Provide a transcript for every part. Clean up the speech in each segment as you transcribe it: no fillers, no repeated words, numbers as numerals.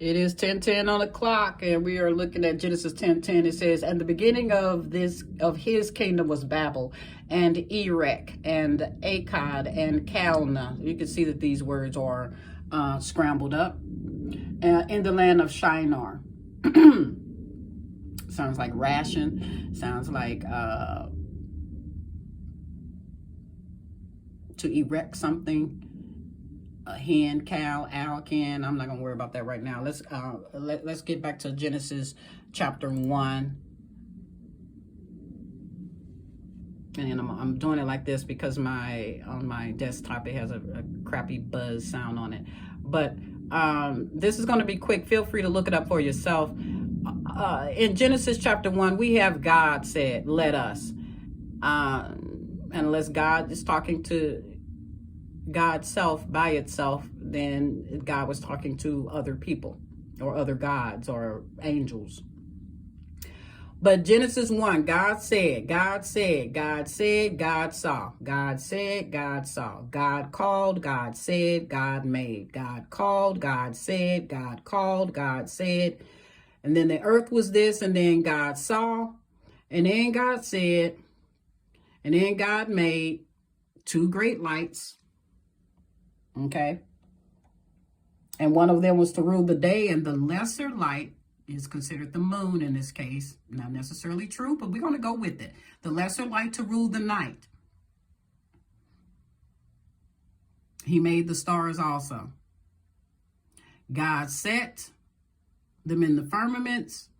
It is 10:10 on the clock, and we are looking at Genesis 10:10. It says, "And the beginning of his kingdom was Babel, and Erech, and Akkad, and Calneh." You can see that these words are scrambled up. In the land of Shinar. Sounds like ration. Sounds like to erect something. A hen, cow, owl, can. I'm not gonna worry about that right now. Let's get back to Genesis chapter 1. And I'm doing it like this because on my desktop it has a crappy buzz sound on it. But this is going to be quick. Feel free to look it up for yourself. In Genesis chapter 1, we have God said, "Let us." Unless God is talking to God's self by itself, then God was talking to other people or other gods or angels. But Genesis 1, God said, God said, God said, God saw. God said, God saw. God called, God said, God made. God called, God said, God called, God said. And then the earth was this, and then God saw, and then God said, and then God made two great lights. Okay. And one of them was to rule the day, and the lesser light is considered the moon in this case. Not necessarily true, but we're going to go with it. The lesser light to rule the night. He made the stars also. God set them in the firmaments,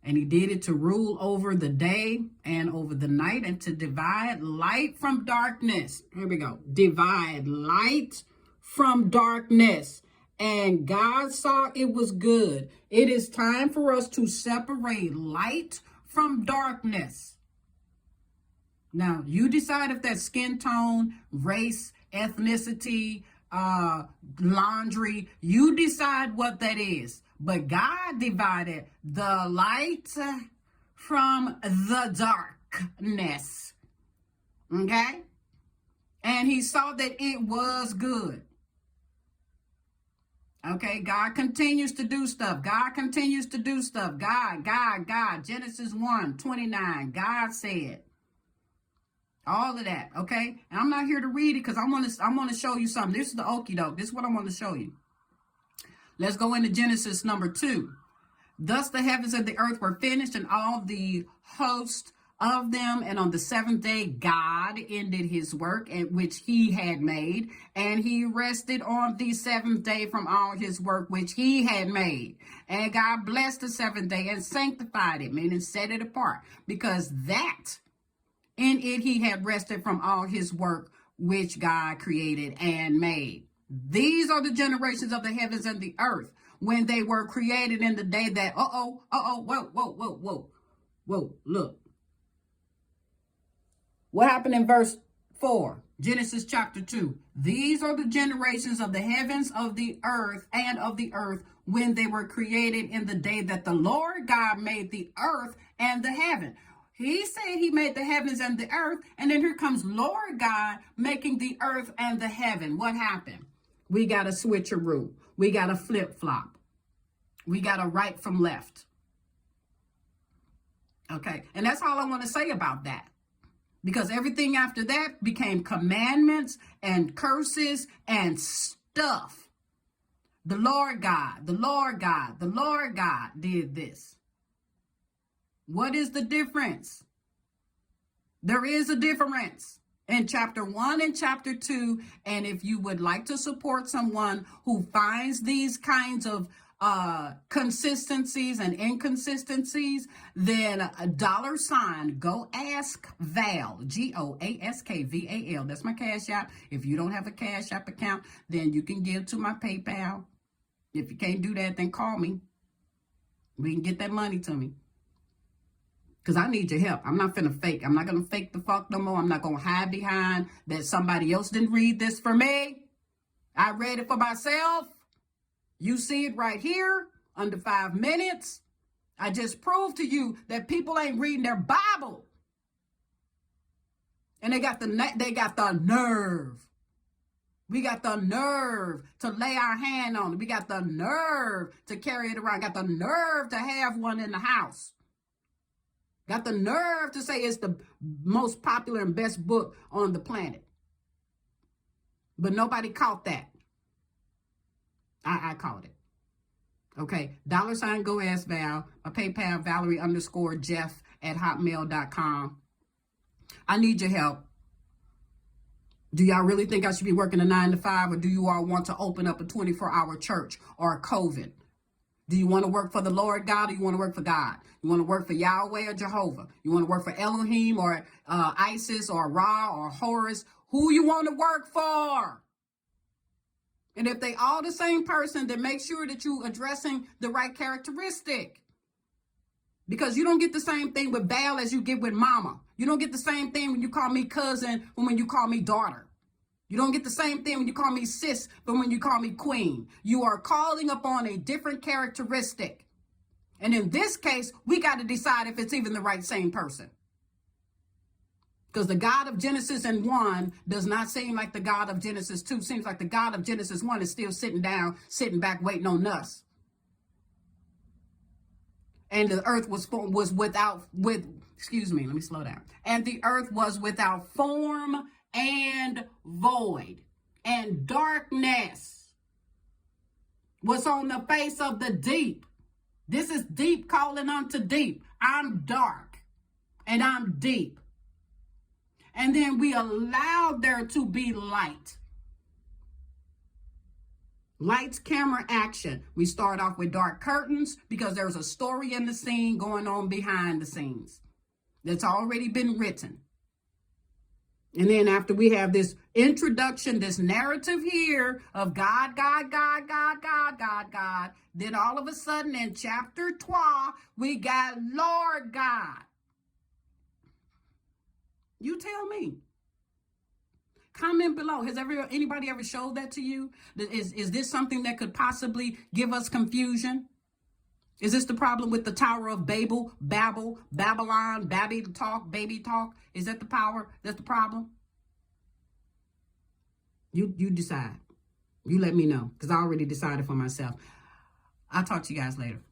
and he did it to rule over the day and over the night, and to divide light from darkness. Here we go. Divide light from darkness. And God saw it was good. It is time for us to separate light from darkness. Now, you decide if that's skin tone, race, ethnicity, laundry. You decide what that is. But God divided the light from the darkness. Okay? And he saw that it was good. Okay, God continues to do stuff. God continues to do stuff. God. Genesis 1:29. God said. All of that, okay? And I'm not here to read it because I want to show you something. This is the okie doke. This is what I want to show you. Let's go into Genesis number 2. Thus the heavens and the earth were finished, and all the host of them. And on the seventh day, God ended his work which he had made, and he rested on the seventh day from all his work which he had made. And God blessed the seventh day and sanctified it, meaning set it apart, because that in it he had rested from all his work which God created and made. These are the generations of the heavens and the earth when they were created in the day that, whoa, look. What happened in verse 4? Genesis chapter 2. These are the generations of the heavens of the earth and of the earth when they were created in the day that the Lord God made the earth and the heaven. He said he made the heavens and the earth, and then here comes Lord God making the earth and the heaven. What happened? We got a switcheroo. We got a flip-flop. We got a right from left. Okay, and that's all I want to say about that. Because everything after that became commandments and curses and stuff. The Lord God did this. What is the difference? There is a difference in chapter 1 and chapter 2. And if you would like to support someone who finds these kinds of consistencies and inconsistencies, then a $sign Goaskval, Goaskval. That's my Cash App. If you don't have a Cash App account, then you can give to my PayPal. If you can't do that, then call me. We can get that money to me. Because I need your help. I'm not finna fake. I'm not going to fake the fuck no more. I'm not going to hide behind that somebody else didn't read this for me. I read it for myself. You see it right here under 5 minutes. I just proved to you that people ain't reading their Bible. And they got the nerve We got the nerve to lay our hand on it. We got the nerve to carry it around. Got the nerve to have one in the house. Got the nerve to say it's the most popular and best book on the planet. But nobody caught that. I caught it. Okay. $sign Goaskval. My PayPal, Valerie_Jeff@hotmail.com. I need your help. Do y'all really think I should be working a 9 to 5, or do you all want to open up a 24-hour church or a COVID? Do you want to work for the Lord God, or you want to work for God? You want to work for Yahweh or Jehovah? You want to work for Elohim or Isis or Ra or Horus? Who you want to work for? And if they all the same person, then make sure that you addressing the right characteristic. Because you don't get the same thing with Baal as you get with mama. You don't get the same thing when you call me cousin from when you call me daughter. You don't get the same thing when you call me sis from when you call me queen. You are calling upon a different characteristic. And in this case, we got to decide if it's even the right same person. Because the God of Genesis 1 does not seem like the God of Genesis 2. Seems like the God of Genesis 1 is still sitting back, waiting on us. And the earth was without, excuse me, let me slow down. And the earth was without form and void, and darkness was on the face of the deep. This is deep calling unto deep. I'm dark and I'm deep. And then we allowed there to be light. Lights, camera, action. We start off with dark curtains because there's a story in the scene going on behind the scenes that's already been written. And then after we have this introduction, this narrative here of God, then all of a sudden in chapter 12, we got Lord God. You tell me. Comment below. Has anybody ever showed that to you? Is this something that could possibly give us confusion? Is this the problem with the Tower of Babel, Babylon, baby talk? Is that the power? That's the problem? You decide. You let me know, because I already decided for myself. I'll talk to you guys later.